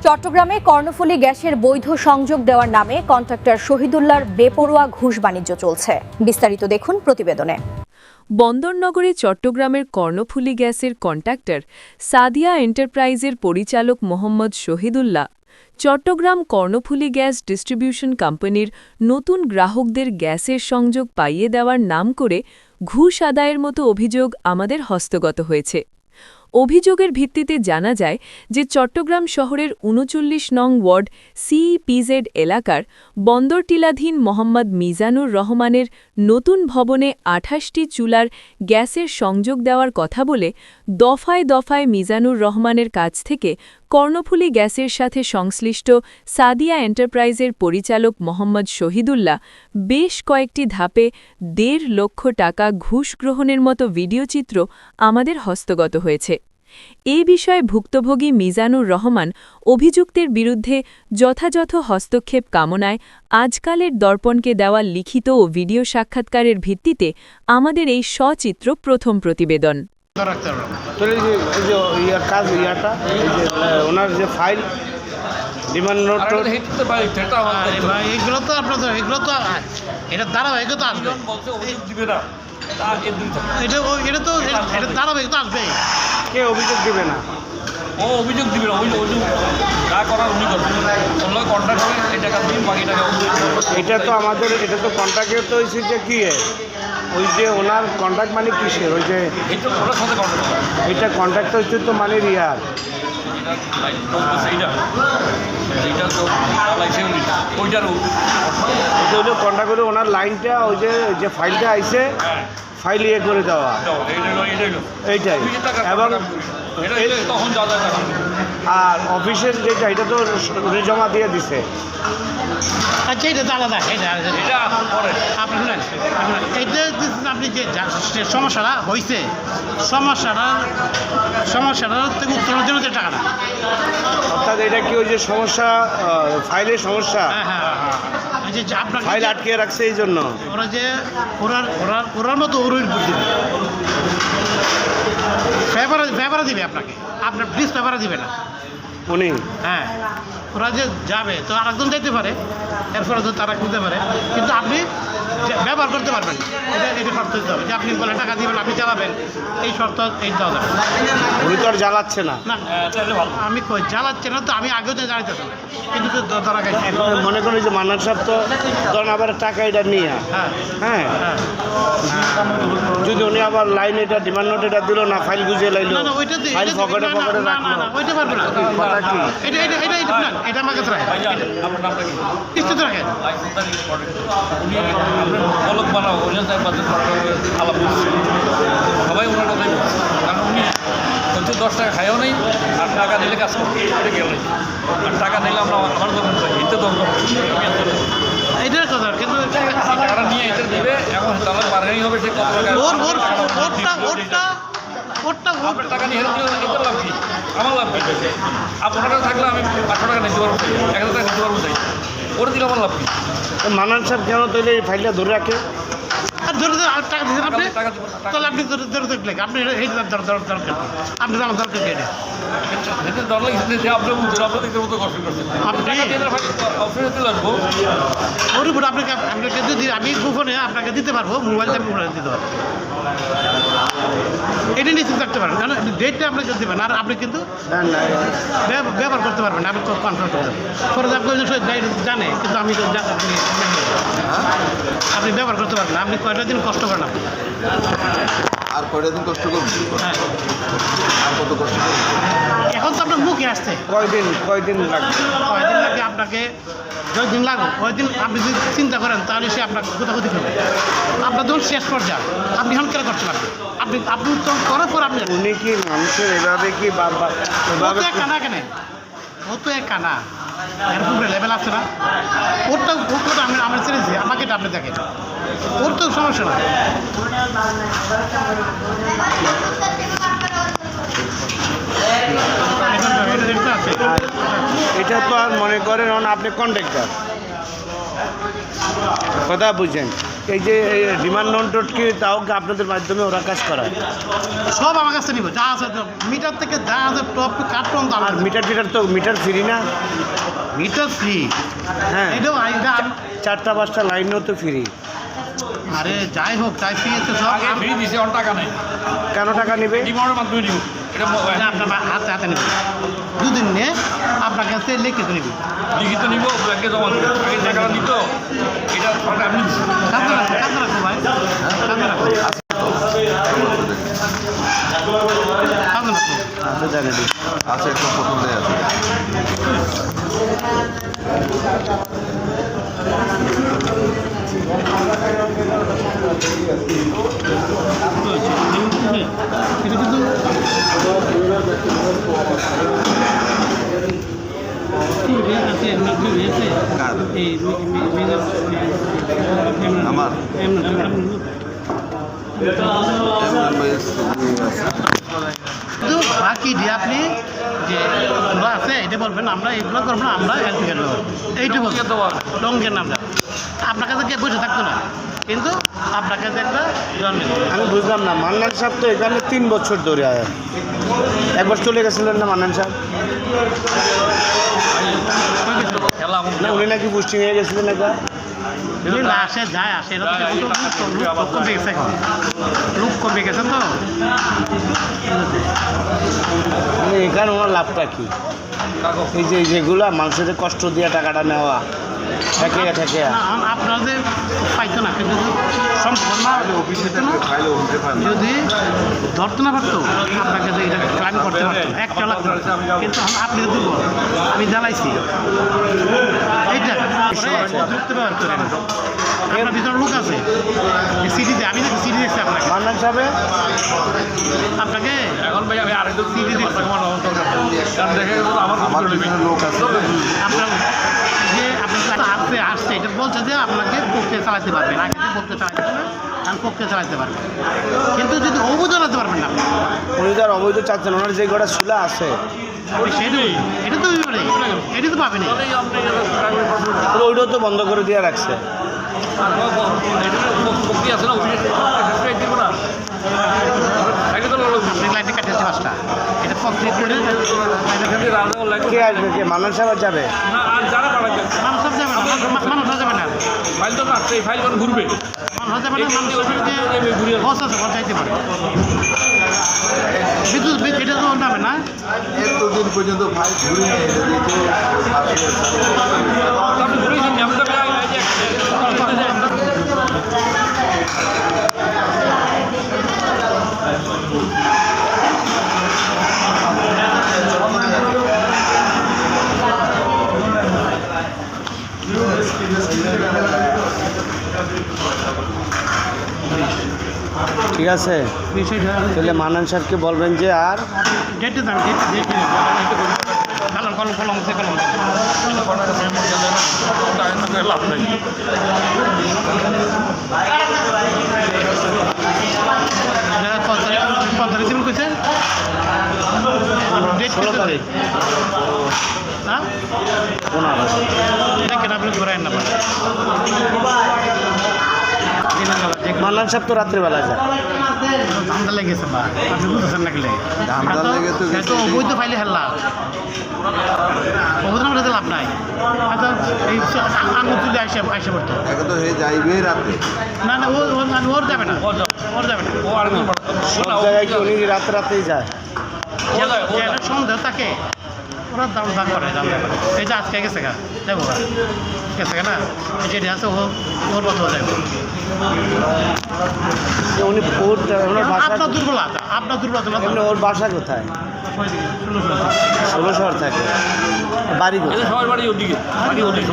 চট্টগ্রামে কর্ণফুলী গ্যাসের বৈধ সংযোগ দেওয়ার নামে কন্ট্রাক্টর শহীদুল্লাহর বেপরোয়া ঘুষ বাণিজ্য চলছে। বিস্তারিত দেখুন প্রতিবেদনে। বন্দরনগরে চট্টগ্রামের কর্ণফুলী গ্যাসের কন্ট্রাক্টর সাদিয়া এন্টারপ্রাইজের পরিচালক মোহাম্মদ শহীদুল্লাহ চট্টগ্রাম কর্ণফুলী গ্যাস ডিস্ট্রিবিউশন কোম্পানির নতুন গ্রাহকদের গ্যাসের সংযোগ পাইয়ে দেওয়ার নাম করে ঘুষ আদায়ের মতো অভিযোগ আমাদের হস্তগত হয়েছে। অভিযোগের ভিত্তিতে জানা যায় যে চট্টগ্রাম শহরের ৩৯ নং ওয়ার্ড সিইপিজেড এলাকার বন্দরটিলাধীন মোহাম্মদ মিজানুর রহমানের নতুন ভবনে ২৮টি চুলার গ্যাসের সংযোগ দেওয়ার কথা বলে দফায় দফায় মিজানুর রহমানের কাছ থেকে কর্ণফুলী গ্যাসের সাথে সংশ্লিষ্ট সাদিয়া এন্টারপ্রাইজের পরিচালক মোহাম্মদ শহীদুল্লাহ বেশ কয়েকটি ধাপে ১.৫ লক্ষ টাকা ঘুষ গ্রহণের মতো ভিডিওচিত্র আমাদের হস্তগত হয়েছে। এ বিষয়ে ভুক্তভোগী মিজানুর রহমান অভিযুক্তের বিরুদ্ধে যথাযথ হস্তক্ষেপ কামনায় আজকালের দর্পণকে দেওয়া লিখিত ও ভিডিও সাক্ষাৎকারের ভিত্তিতে আমাদের এই সচিত্র প্রথম প্রতিবেদন। ওনার যে ফাইল ডিমান্ড নোট এগুলো তো আপনাদের এগুলো তো এটা ধারাবাহিক তো আসবে, এটা তো এটা ধারাবাহিক তো আসবে। কে অভিযোগ দিবে না? ও অভিযোগ দিবে না, অভিযোগ যা করার উনি করবেন। অন্য কন্ট্রাক্ট হবে, এই টাকা দিন, বাকি টাকা এটা তো আমাদের, এটা তো কন্ট্রাক্টের তো হয়েছে যে কি ওই যে ওনার কন্ট্রাক্ট মানে কিসের? ওই যে এটা ওনার সাথে কন্ট্রাক্ট হবে, এটা কন্ট্রাক্ট হচ্ছে তো মানে রিয়ার এইটা তো লাইসে ওইটারও এটা হলো কন্ট্রাক্ট করে ওনার লাইনটা ওই যে ফাইলটা আইছে ফাইল ইয়ে করে দেওয়া এইটাই। এবং তখন যা যায় টাকা আর অফিসের যেটা এটা তো জমা দিয়ে দিছে। আচ্ছা, এটা তো আলাদা, এটা পরে আপনি শুনেন, এইটা আপনি যে সমস্যাটা হয়েছে, সমস্যাটা থেকে উত্তরের জন্য যে টাকাটা, অর্থাৎ এটা কি ওই যে সমস্যা ফাইলের সমস্যা, এই যে আপনার ফাইল আটকে রাখছে এই জন্য ওরা যে ওরার মতো ওর দিবে, পেপারে দিবে আপনাকে, আপনার প্লিজ পেপারে দিবে না উনি। হ্যাঁ, ওরা যে যাবে তো আরেকজন যেতে পারে, এরপরে তো তারা খুলতে পারে, কিন্তু আপনি ব্যবহার করতে পারবেন। এটা শর্ত দিতে হবে যে আপনি বলে টাকা দিবেন, আপনি চালাবেন, এই শর্ত এই দেওয়া যাবে। উনি তো আর জ্বালাচ্ছে না। না, আমি কই জ্বালাচ্ছে না তো, আমি আগেও তো জ্বালাইতেছি না, কিন্তু ধরা গেছে। এখন মনে করি যে মান্নান সাহেব তো ধরেন আবার টাকা এটা নিয়ে হ্যাঁ যদি উনি আবার লাইন এটা ডিমান্ড নোট এটা দিল না, ফাইল গুজিয়ে লাইল, ফাইল পকেটে পকেটে রাখলো, ওইটা পারবে না। কথা কি এটা আমার কাছে রাখেন, আপনার নামটা কি? কিস্তিতে রাখেন। উনি বলক বানাও আলাপ করছে, সবাই ওনার কথাই বলছে, কারণ উনি হয়তো 10 টাকা খাইও নেই, আর টাকা নিলে কাজ করবে, এটা গেল নেই। আর টাকা নিলে আমরা আমার দোকান পাই, এটা দরকার এইটার কথা, কিন্তু টাকাটা নিয়ে এটা দিবে, এখন তাহলে বার্গেনিং হবে, সে কত টাকা আপনার টাকা নিয়ে এটা লাভ কি, আমার লাভ কি? আপনার টাকা থাকলে আমি 500 টাকা নিতে পারবো, 1000 টাকা নিতে পারবো, চাই ওরা দিলে আমার লাভ কি? মান্নান সাহেব কেন তাহলে এই ফাইলটা ধরে রাখে? আর ধরে টাকা দিচ্ছেন আপনি, টাকা দিব, তাহলে আপনি ধরে থাকলে আপনি এই দরকার, আপনি আমার দরকার কি? এটা ডর লাগে, আপনি বুঝছেন, আপনার দিকের মতো কষ্ট করছেন। আপনি টাকা দিয়ে অফিসে দিলে আসবো, ওর উপর আপনাকে যদি আমি গোপনে আপনাকে দিতে পারবো, মোবাইল থেকে মোবাইল দিতে পারবো, এটা নিশ্চিত থাকতে পারেন। কারণ ডেটটা আপনাকে দেবেন, আর আপনি কিন্তু ব্যবহার করতে পারবেন, আপনি কনফার্ম করতে পারবেন। ফলে আপনি জানে, কিন্তু আমি তো আপনি ব্যবহার করতে পারবেন না। আপনি কয়টা দিন কষ্ট করেন আপনি, আর কয়টা দিন কষ্ট করবেন? হ্যাঁ, আর কত কষ্ট করবেন? এখন তো আপনার মুখে আসছে, কয়দিন লাগবে? কয়দিন লাগে আপনাকে, যতদিন লাগুক কয়দিন আপনি যদি চিন্তা করেন, তাহলে সে আপনার কোথাও করবে। আপনার যখন শেষ পর্যায়ে আপনি এখন কেন করতে পারবেন? আপনি উত্তম করার পর আপনি উনি কি মানুষের এভাবে কি এভাবে কানা কেন, ও তো এক কানা, এরকম লেভেল আছে না, ওরটা আমরা ছেড়েছি, আমাকে আপনি দেখেন, ওর তো সমস্যা না। এটা তো আর মনে করেন আপনি কন্ট্রাক্টর, কথা বুঝছেন, এই যে ডিমান্ড নন টোট কি তাও কি আপনাদের মাধ্যমে ওরা কাজ করায়? সব আমার কাছে নিব, যা আছে মিটার থেকে যা আছে টপ টু কার্টন দাম। আর মিটার তো মিটার ফ্রি না? মিটার ফ্রি, হ্যাঁ, এটাও 4-5টা লাইনও তো ফ্রি। আরে যাই হোক, তাই ফ্রি আছে সব। আগে ফ্রি দিছে, ওর টাকা নেই, কেন টাকা নেবে? ডিমান্ডের মাধ্যমে নিব। এটা আপনার হাতে হাতে নেবেন, দুদিন নিয়ে আপনার কাছে লিখিত নেবেন। লিখিত নিব, ব্যাংকে জমা দেবো। আগে টাকাটা দিত, এটা সরকার আপনি দিচ্ছে। কাজে রাখো ভাই, কাজে রাখো, কাজে রাখো। আচ্ছা, জানি দিই। আছে একদম প্রথম দেয় আছে। এটা কিন্তু কার? আমার কিন্তু বাকি দিয়ে আপনি যে এগুলো আছে এটা বলবেন, আমরা এগুলো করবো না, আমরা এলপিএল এইটা বলছি লঙ্গের নামটা। আপনার কাছে কে বসে থাকতো না, কিন্তু আপনার কাছে একটা জন্ম। আমি বুঝলাম না, মান্নান সাহেব তো এখানে 3 বছর ধরে আয়। একবার চলে গেছিলেন না মান্নান সাহেব? খেলা না, উনি নাকি পুষ্টিং হয়ে গেছিলেন একা। যদি না আসে যায় আসে, এটা তো লোক কমে গেছে এখন, লোক কমে গেছে তো। মানে এখানে ওনার লাভটা কি? এই যে যেগুলা মানুষের কষ্ট দিয়ে টাকাটা নেওয়া, ঠেকে ঠেকে। আপনাদের পাইতো না, কিন্তু যদি ধরতে না পারতো আপনার কাছে এটা ক্লাইম করতে পারতো, একটা লাগতো। কিন্তু আপনি তো দুর্বল, আমি জ্বালাইছি এইটা ধরতে পারতো না। আপনার ভিতরে লোক আছে সিডিতে, আমি দেখি সিডি দেখছি আপনাকে, মান্নান সাহেব আপনাকে এখন ভাই আমি আরেকজন সিডি দিচ্ছি, আমার কারণ দেখে আমার পিছনে লোক আছে। আপনার যে আপনার আসছে আসছে এটা বলছে যে আপনাকে প্রক্রিয়া চালাতে পারবেন, আগে যে প্রক্রিয়া চালাতে পারবেন, আমি প্রক্রিয়া চালাতে পারবেন, কিন্তু যদি অবৈধ চালাতে পারবেন না উনি তো আর অবৈধ চাচ্ছেন, ওনার যে গোটা সুলা আছে আপনি সেটাই, এটা তো এটা তো পাবেন। তো ওইটাও তো বন্ধ করে দিয়ে রাখছে। প্রক্রিয়া আছে না, অফিসে দিব না, আগে তো আপনি লাইনে কাটিয়েছে পাঁচটা, এটা প্রক্রিয়া করে কে আসবে? কে মান্নান সাহেব আর যাবে? না, আর যারা পাঠাবে মানুষ সব যাবে না, মানুষ যাবে না, ফাইল তো না, সেই ফাইল যখন ঘুরবে মানুষ যাবে না, মানুষ বস আছে, বস চাইতে পারে। বিদ্যুৎ এটা তো নামে না, এতদিন পর্যন্ত ভাই ঘুরে নিয়ে আপনি ঘুরেছেন, আমি তো ঠিক আছে, বিষয়টা তাহলে মান্নান সাহেবকে বলবেন যে আর ডেটে দাম কালার কলম কলম আছে, কলম লাভ নেই। কত তারিখ দিন কইছে? ডেট 16 তারিখ। হ্যাঁ, 15 এটা কেন আপনি ঘুরায় না পারেন? মান্নান সাহেব তো রাত্রেবেলা যায়। ধান্দা লেগেছে বা আপনি বুঝতেছেন না গেলে ধান্দা লেগে তো গেছে। অবৈধ ফাইলে হেল্লা অবৈধ নামে লাভ নাই। হয়তো এই আঙুল তুলে আইসে পড়তো এখন তো হে যাইবে রাতে। না না, ওর যাবে না, ওর যাবে না। ও আর সব জায়গায় কি উনি রাতেই যায়? যেটা সন্দেহ থাকে ওরা দাম দাম করে, দাম করে। এই যে আজকে গেছে গা, যাবো গেছে গা না, যেটি আছে ওর মতো যাবো। উনি ওনার বাসা, আপনার দুর্বলতা, আপনার দুর্বলতা এমনি ওর বাসা কোথায়? 16 শহর থাকে। বাড়ি কোথায়? সবার বাড়ি ওদিকে, বাড়ি ওদিকে।